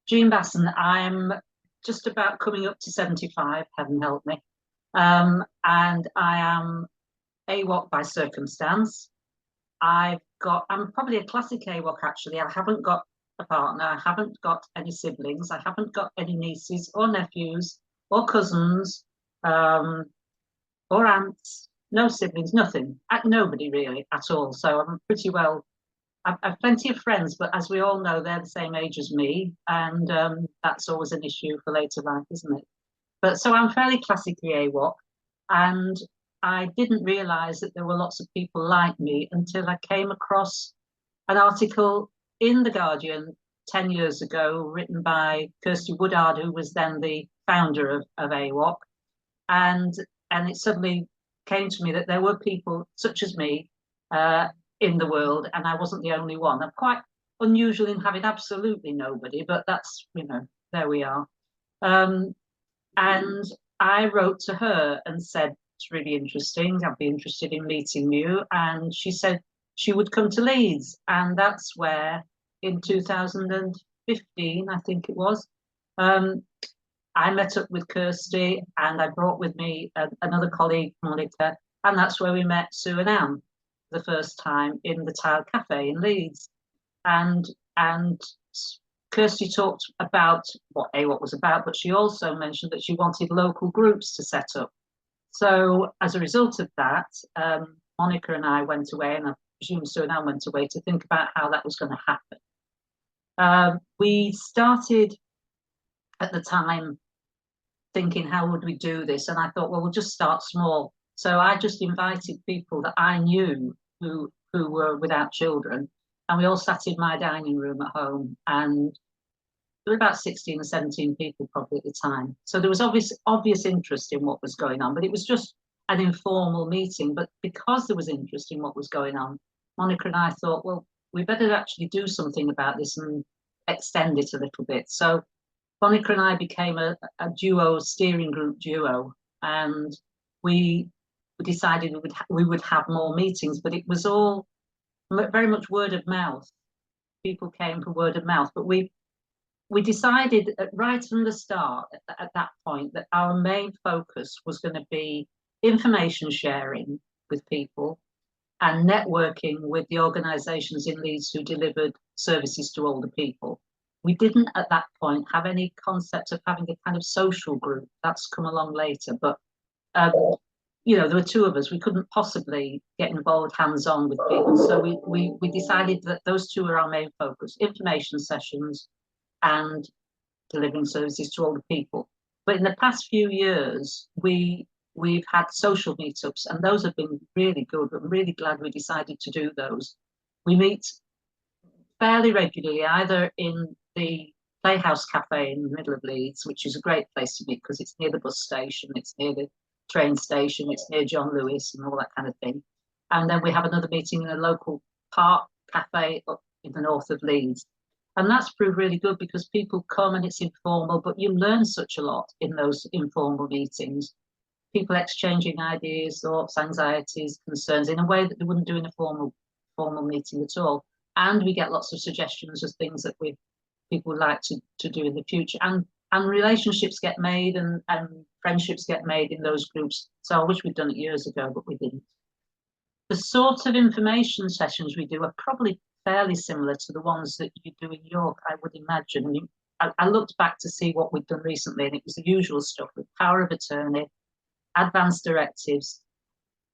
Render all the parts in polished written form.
Jean Basson, I'm just about coming up to 75, heaven help me. And I am AWOC by circumstance. I'm probably a classic AWOC actually. I haven't got a partner, I haven't got any siblings, I haven't got any nieces or nephews or cousins or aunts, no siblings, nothing, nobody really at all. So I'm pretty well I've plenty of friends, but as we all know, they're the same age as me, and that's always an issue for later life, isn't it? But so I'm fairly classically AWOC, and I didn't realise that there were lots of people like me until I came across an article in The Guardian 10 years ago, written by Kirsty Woodard, who was then the founder of AWOC, and it suddenly came to me that there were people such as me in the world, and I wasn't the only one. I'm quite unusual in having absolutely nobody, but that's, there we are. And I wrote to her and said, it's really interesting, I'd be interested in meeting you. And she said she would come to Leeds. And that's where in 2015, I think it was, I met up with Kirsty, and I brought with me another colleague, Monica, and that's where we met Sue and Anne the first time in the Tile Cafe in Leeds. And Kirsty talked about what AWOC was about, but she also mentioned that she wanted local groups to set up. So as a result of that, Monica and I went away, and I presume Sue and Anne went away to think about how that was going to happen. We started at the time thinking, how would we do this? And I thought, well, we'll just start small. So I just invited people that I knew who were without children, and we all sat in my dining room at home, and there were about 16 or 17 people probably at the time. So there was obvious interest in what was going on, but it was just an informal meeting. But because there was interest in what was going on, Monica and I thought, well, we better actually do something about this and extend it a little bit. So Monica and I became a duo, steering group duo, and we decided we would have more meetings, but it was all very much word of mouth. People came for word of mouth, but we decided right from the start at that point that our main focus was going to be information sharing with people and networking with the organisations in Leeds who delivered services to older people. We didn't at that point have any concept of having a kind of social group. That's come along later, but there were two of us. We couldn't possibly get involved hands-on with people, so we decided that those two were our main focus: information sessions and delivering services to older people. But in the past few years, we've had social meetups, and those have been really good. I'm really glad we decided to do those. We meet fairly regularly, either in the Playhouse Cafe in the middle of Leeds, which is a great place to meet because it's near the bus station, it's near the train station, it's near John Lewis and all that kind of thing. And then we have another meeting in a local park cafe up in the north of Leeds. And that's proved really good because people come and it's informal, but you learn such a lot in those informal meetings. People exchanging ideas, thoughts, anxieties, concerns in a way that they wouldn't do in a formal meeting at all. And we get lots of suggestions of things that people would like to do in the future. And relationships get made and friendships get made in those groups. So I wish we'd done it years ago, but we didn't. The sort of information sessions we do are probably fairly similar to the ones that you do in York, I would imagine. I mean, I looked back to see what we'd done recently, and it was the usual stuff with power of attorney, advance directives,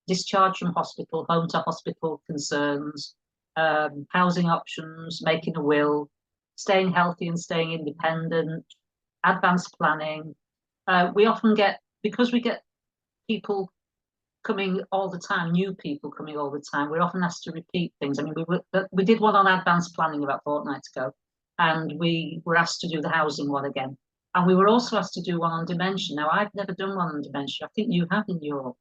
discharge from hospital, home to hospital concerns, housing options, making a will, staying healthy and staying independent, advanced planning. We often get, because we get people coming all the time, new people coming all the time, we're often asked to repeat things. I mean, we did one on advanced planning about a fortnight ago, and we were asked to do the housing one again. And we were also asked to do one on dementia. Now, I've never done one on dementia. I think you have in Europe,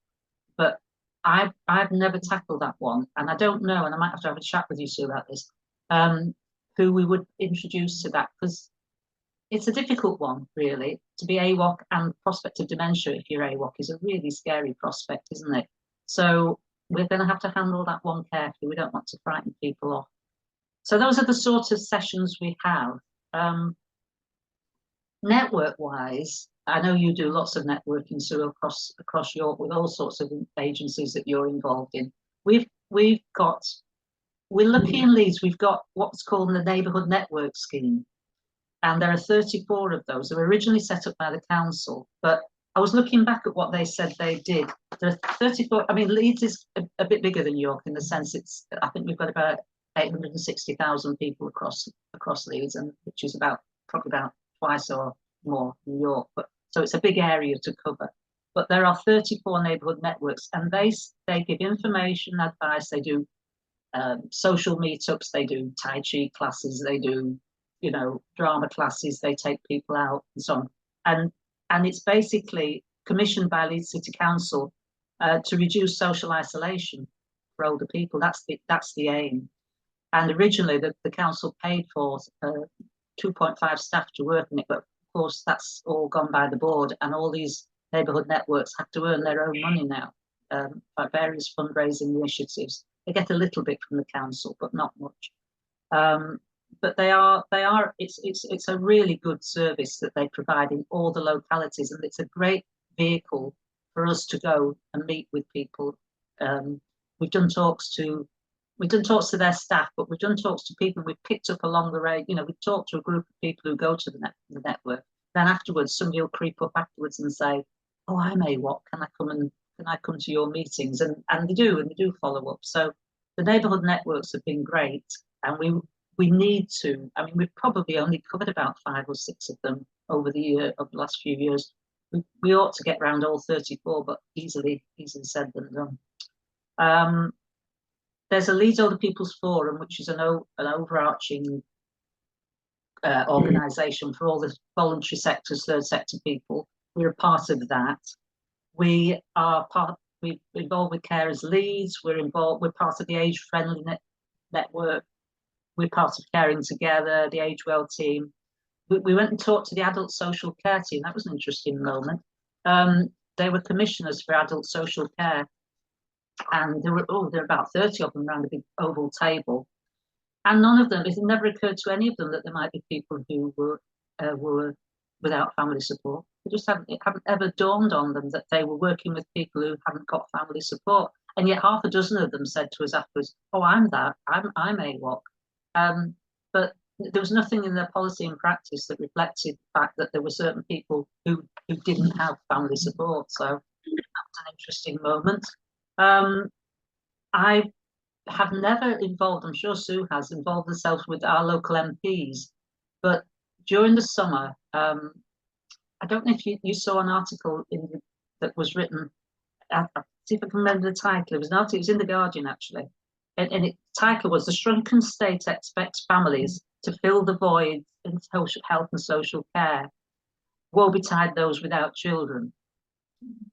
but I've never tackled that one, and I don't know, and I might have to have a chat with you, Sue, about this, who we would introduce to that, because it's a difficult one, really. To be AWOC and prospect of dementia if you're AWOC is a really scary prospect, isn't it? So we're going to have to handle that one carefully. We don't want to frighten people off. So those are the sort of sessions we have. network-wise, I know you do lots of networking, so across York with all sorts of agencies that you're involved in. We're lucky in Leeds. We've got what's called the Neighbourhood Network Scheme, and there are 34 of those. They were originally set up by the council, but I was looking back at what they said they did. There are 34. I mean, Leeds is a bit bigger than York in the sense I think we've got about 860,000 people across Leeds, and which is probably about twice or more in York. But so it's a big area to cover. But there are 34 neighbourhood networks, and they give information, advice. They do social meetups. They do Tai Chi classes. They do, drama classes. They take people out and so on. And it's basically commissioned by Leeds City Council to reduce social isolation for older people. That's the aim. And originally, the council paid for 2.5 staff to work on it, but of course that's all gone by the board, and all these neighbourhood networks have to earn their own money now by various fundraising initiatives. They get a little bit from the council, but not much. But it's a really good service that they provide in all the localities, and it's a great vehicle for us to go and meet with people. We've done talks to their staff, but we've done talks to people we've picked up along the road. We've talked to a group of people who go to the network. Then afterwards, somebody will creep up afterwards and say, "Oh, I'm AWOC. Can I come to your meetings?" And they do follow up. So the neighbourhood networks have been great, and we need to. I mean, we've probably only covered about 5 or 6 of them over the last few years. We ought to get around all 34, but easily said than done. There's a Leeds Older People's Forum, which is an overarching organisation for all the voluntary sectors, third sector people. We're a part of that. We're involved with Carers Leeds. We're part of the Age Friendly Network. We're part of Caring Together, the Age Well team. We went and talked to the Adult Social Care team. That was an interesting moment. They were commissioners for adult social care. And there were about 30 of them around a big oval table, and none of them. It never occurred to any of them that there might be people who were without family support. It just haven't ever dawned on them that they were working with people who haven't got family support. And yet, half a dozen of them said to us afterwards, "Oh, I'm AWOC." But there was nothing in their policy and practice that reflected the fact that there were certain people who didn't have family support. So that was an interesting moment. I have never involved, I'm sure Sue has, involved herself with our local MPs, but during the summer, I don't know if you saw an article that was written, I'll see if I can remember the title. It was in The Guardian, actually, and the title was "The Shrunken State Expects Families to Fill the Void in Social Health and Social Care. Woe betide those without children."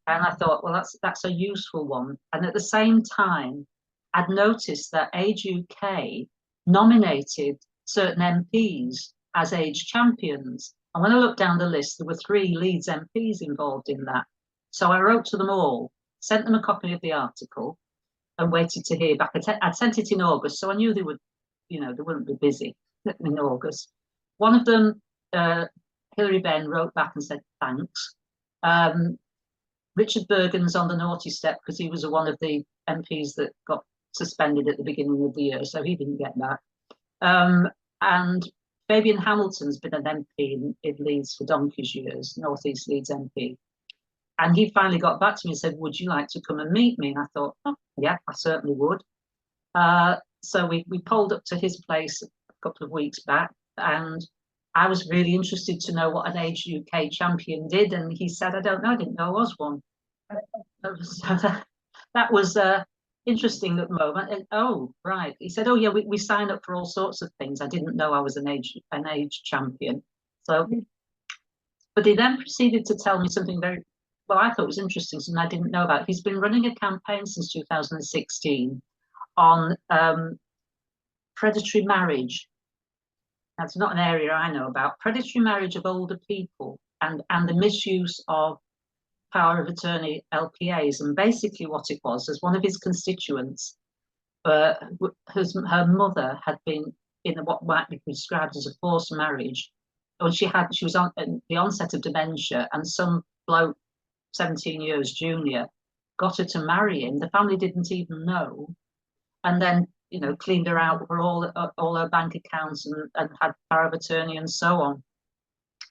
And I thought, well, that's a useful one. And at the same time, I'd noticed that Age UK nominated certain MPs as age champions. And when I looked down the list, there were 3 Leeds MPs involved in that. So I wrote to them all, sent them a copy of the article, and waited to hear back. I'd sent it in August, so I knew they wouldn't be busy in August. One of them, Hilary Benn, wrote back and said, "Thanks." Richard Bergen's on the naughty step because he was one of the MPs that got suspended at the beginning of the year, so he didn't get that. And Fabian Hamilton's been an MP in Leeds for donkey's years, North East Leeds MP. And he finally got back to me and said, "Would you like to come and meet me?" And I thought, "Oh, yeah, I certainly would." So we pulled up to his place a couple of weeks back, and I was really interested to know what an Age UK champion did, and he said, "I don't know, I didn't know I was one." So that was interesting at the moment. And, oh, right. He said, "Oh, yeah, we sign up for all sorts of things. I didn't know I was an age champion." So, but he then proceeded to tell me something I thought was interesting, something I didn't know about. He's been running a campaign since 2016 on predatory marriage. That's not an area I know about. Predatory marriage of older people and the misuse of power of attorney LPAs. And basically what it was one of his constituents, her mother had been in what might be described as a forced marriage, Or she was on the onset of dementia, and some bloke 17 years junior got her to marry him. The family didn't even know, and then, you know, cleaned her out for all her bank accounts and had power of attorney and so on.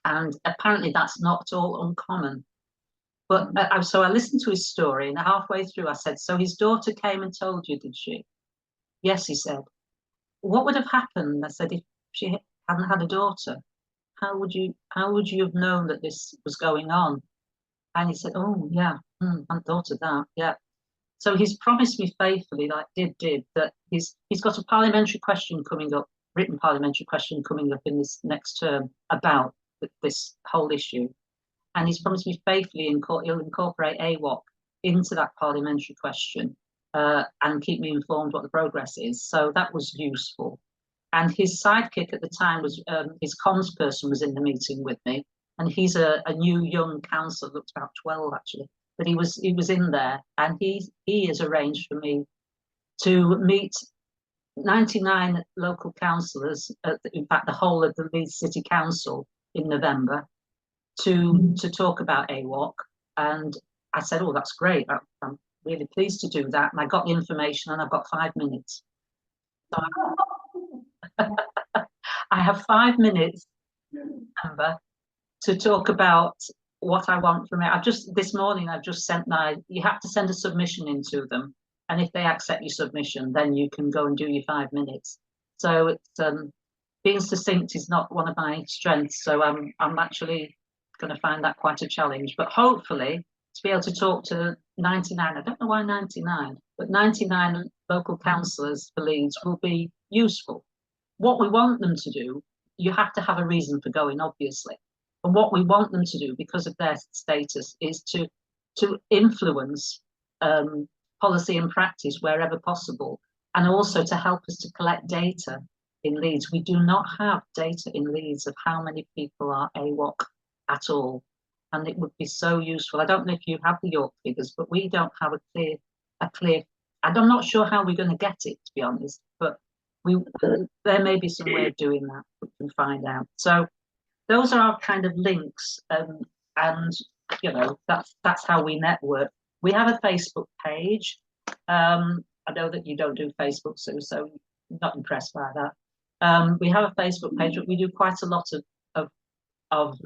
And apparently that's not at all uncommon. But so I listened to his story, and halfway through I said, "So his daughter came and told you, did she?" "Yes," he said. "What would have happened?" I said, "if she hadn't had a daughter? How would you have known that this was going on?" And he said, "Oh yeah, I hadn't thought of that. Yeah." So he's promised me faithfully, like did that he's got a parliamentary question coming up, written parliamentary question coming up in this next term about this whole issue, and he's promised me faithfully he'll incorporate AWOC into that parliamentary question and keep me informed what the progress is. So that was useful. And his sidekick at the time was his comms person was in the meeting with me, and he's a new young councillor, looks about 12 actually, but he was in there, and he has arranged for me to meet 99 local councillors, in fact the whole of the Leeds City Council, in November to talk about AWOC. And I said, "Oh, that's great, I'm really pleased to do that." And I got the information, and I've got 5 minutes. So I have 5 minutes, Amber, to talk about what I want from it. This morning I've just sent you have to send a submission into them, and if they accept your submission, then you can go and do your 5 minutes. So it's being succinct is not one of my strengths, so I'm actually going to find that quite a challenge. But hopefully to be able to talk to 99, I don't know why 99, but 99 local councillors for Leeds will be useful. What we want them to do, you have to have a reason for going, obviously. And what we want them to do, because of their status, is to influence policy and practice wherever possible, and also to help us to collect data in Leeds. We do not have data in Leeds of how many people are AWOC at all, and it would be so useful. I don't know if you have the York figures, but we don't have a clear. And I'm not sure how we're going to get it, to be honest, but there may be some way of doing that. We can find out. So those are our kind of links, and you know, that's how we network. We have a Facebook page. I know that you don't do Facebook, Sue, so I'm not impressed by that. We have a Facebook page, but we do quite a lot of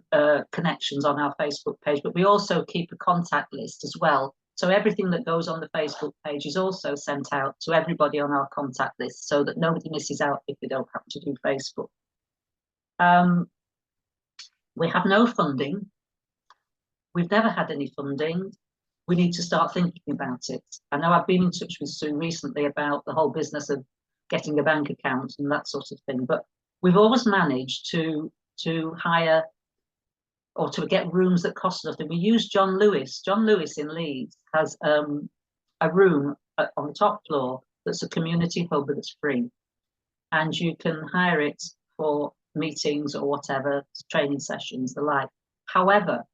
connections on our Facebook page, but we also keep a contact list as well. So everything that goes on the Facebook page is also sent out to everybody on our contact list, so that nobody misses out if they don't happen to do Facebook. We have no funding. We've never had any funding. We need to start thinking about it. I know I've been in touch with Sue recently about the whole business of getting a bank account and that sort of thing, but we've always managed to hire or to get rooms that cost nothing. We use John Lewis. John Lewis in Leeds has a room on the top floor that's a community hub that's free, and you can hire it for meetings or whatever, training sessions, the like. However,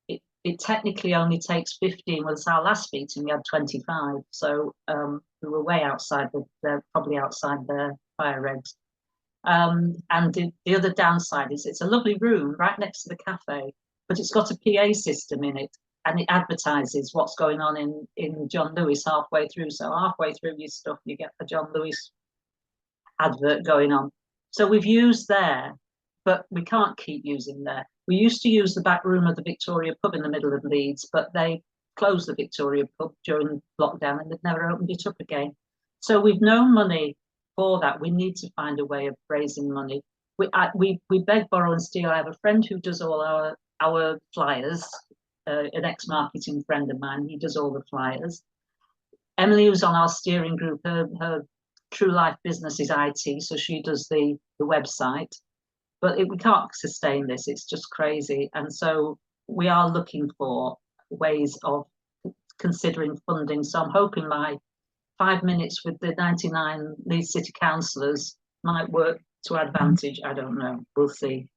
it technically only takes 15. Well, it's our last meeting, we had 25, so we were way outside probably outside their fire regs. And the other downside is it's a lovely room right next to the cafe, but it's got a PA system in it, and it advertises what's going on in John Lewis halfway through. So halfway through your stuff, you get a John Lewis advert going on. So we've used there, but we can't keep using there. We used to use the back room of the Victoria pub in the middle of Leeds, but they closed the Victoria pub during lockdown and they've never opened it up again. So we've no money for that. We need to find a way of raising money. We beg, borrow and steal. I have a friend who does all our flyers, an ex-marketing friend of mine. He does all the flyers. Emily, who's on our steering group, her true life business is IT, so she does the website. But we can't sustain this, it's just crazy. And so we are looking for ways of considering funding. So I'm hoping my 5 minutes with the 99 Leeds City councillors might work to advantage. I don't know, we'll see.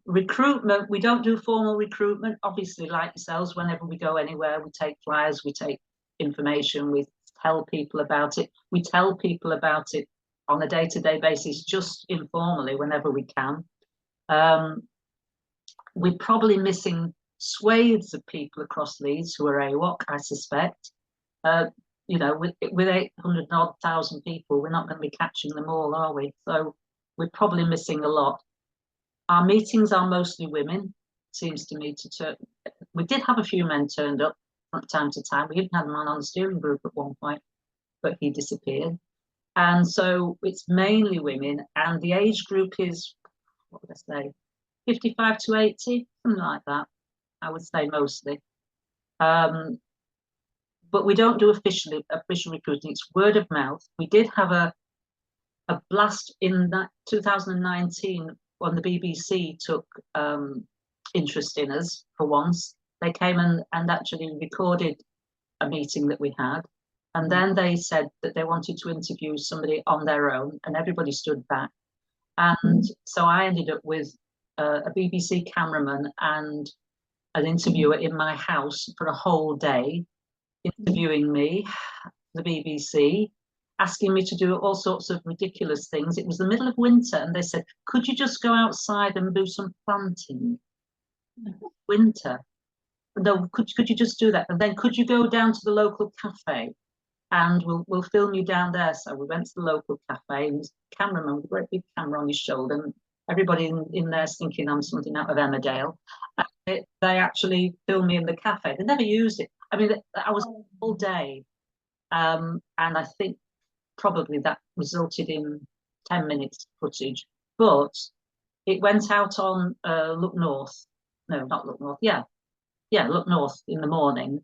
Recruitment, we don't do formal recruitment. Obviously, like yourselves, whenever we go anywhere, we take flyers, we take information, we tell people about it. We tell people about it on a day-to-day basis, just informally, whenever we can. We're probably missing swathes of people across Leeds who are AWOC, I suspect. You know, with 800 odd thousand people, we're not going to be catching them all, are we? So we're probably missing a lot. Our meetings are mostly women, seems to me to turn. We did have a few men turned up from time to time. We even had a man on the steering group at one point, but he disappeared. And so it's mainly women, and the age group is, what would I say, 55 to 80, something like that, I would say mostly. But we don't do official recruiting, it's word of mouth. We did have a blast in that 2019 when the BBC took interest in us for once. They came and actually recorded a meeting that we had. And then they said that they wanted to interview somebody on their own, and everybody stood back. And so I ended up with a BBC cameraman and an interviewer in my house for a whole day, interviewing me, the BBC, asking me to do all sorts of ridiculous things. It was the middle of winter, and they said, could you just go outside and do some planting? Winter. No, could you just do that? And then could you go down to the local cafe and we'll film you down there? So we went to the local cafe, and the cameraman with a great big camera on his shoulder, and everybody in there's thinking I'm something out of Emmerdale. They actually filmed me in the cafe. They never used it. I mean, I was all day, and I think probably that resulted in 10 minutes footage, but it went out on Look North. No, not Look North. Yeah, Look North in the morning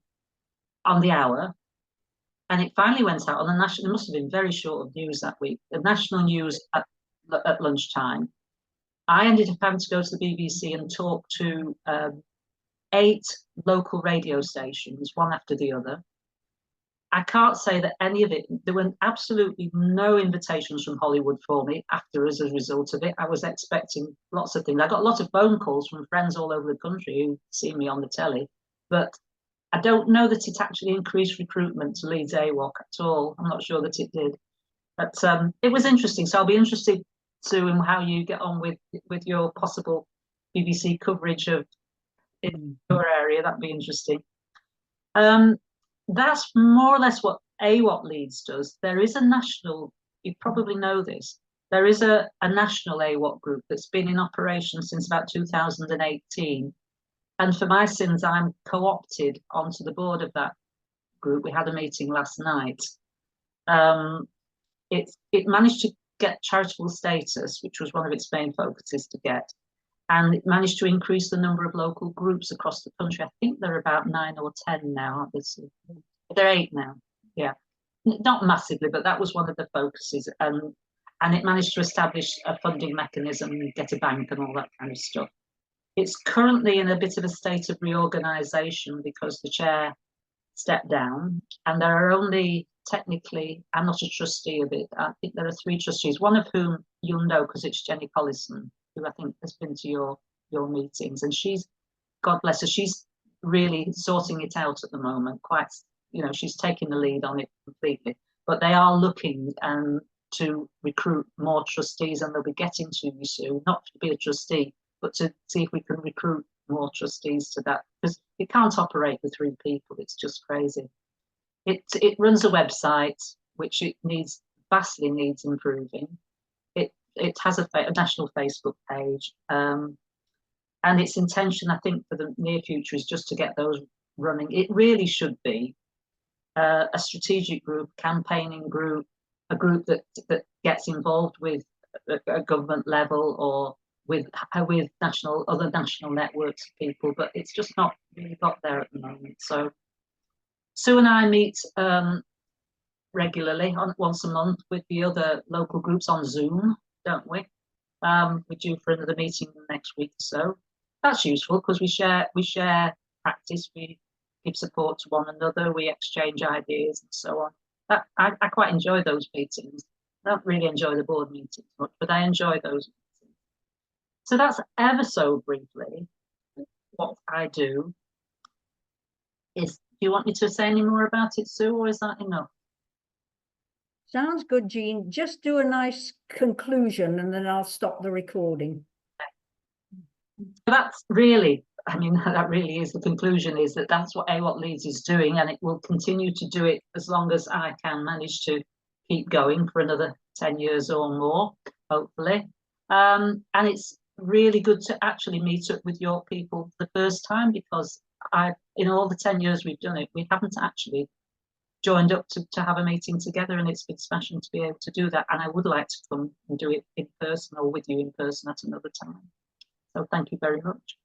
on the hour. And it finally went out on the national, it must have been very short of news that week, the national news at lunchtime. I ended up having to go to the BBC and talk to 8 local radio stations, one after the other. I can't say that any of it, there were absolutely no invitations from Hollywood for me after as a result of it. I was expecting lots of things. I got a lot of phone calls from friends all over the country who see me on the telly, but I don't know that it actually increased recruitment to Leeds AWOC at all. I'm not sure that it did, but it was interesting. So I'll be interested, Sue, in how you get on with your possible BBC coverage of in your area. That'd be interesting. That's more or less what AWOC Leeds does. There is a national, you probably know this, there is a national AWOC group that's been in operation since about 2018. And for my sins, I'm co-opted onto the board of that group. We had a meeting last night. It managed to get charitable status, which was one of its main focuses to get. And it managed to increase the number of local groups across the country. I think there are about 9 or 10 now. They're 8 now. Yeah, not massively, but that was one of the focuses. And it managed to establish a funding mechanism, get a bank, and all that kind of stuff. It's currently in a bit of a state of reorganisation because the chair stepped down, and there are only technically, I'm not a trustee of it. I think there are 3 trustees, one of whom you'll know because it's Jenny Collison, who I think has been to your meetings, and she's, God bless her, she's really sorting it out at the moment. Quite, you know, she's taking the lead on it completely. But they are looking to recruit more trustees, and they'll be getting to you soon, not to be a trustee, but to see if we can recruit more trustees to that, because it can't operate with 3 people. It's just crazy. It runs a website which it needs, vastly needs improving. It has a national Facebook page, and its intention, I think, for the near future is just to get those running. It really should be a strategic group, campaigning group, a group that gets involved with a government level or with other national networks of people, but it's just not really got there at the moment. So Sue and I meet regularly, once a month, with the other local groups on Zoom, don't we? We're due for another meeting next week, so that's useful because we share practice, we give support to one another, we exchange ideas and so on. I quite enjoy those meetings. I don't really enjoy the board meetings much, but I enjoy those meetings. So that's ever so briefly what I do. Do you want me to say any more about it, Sue, or is that enough? Sounds good, Jean. Just do a nice conclusion and then I'll stop the recording. that's really, I mean, that really is the conclusion, is that that's what AWOC Leeds is doing, and it will continue to do it as long as I can manage to keep going for another 10 years or more, hopefully. And it's really good to actually meet up with your people for the first time, because in all the 10 years we've done it, we haven't actually joined up to have a meeting together, and it's been smashing to be able to do that. And I would like to come and do it in person or with you in person at another time. So thank you very much.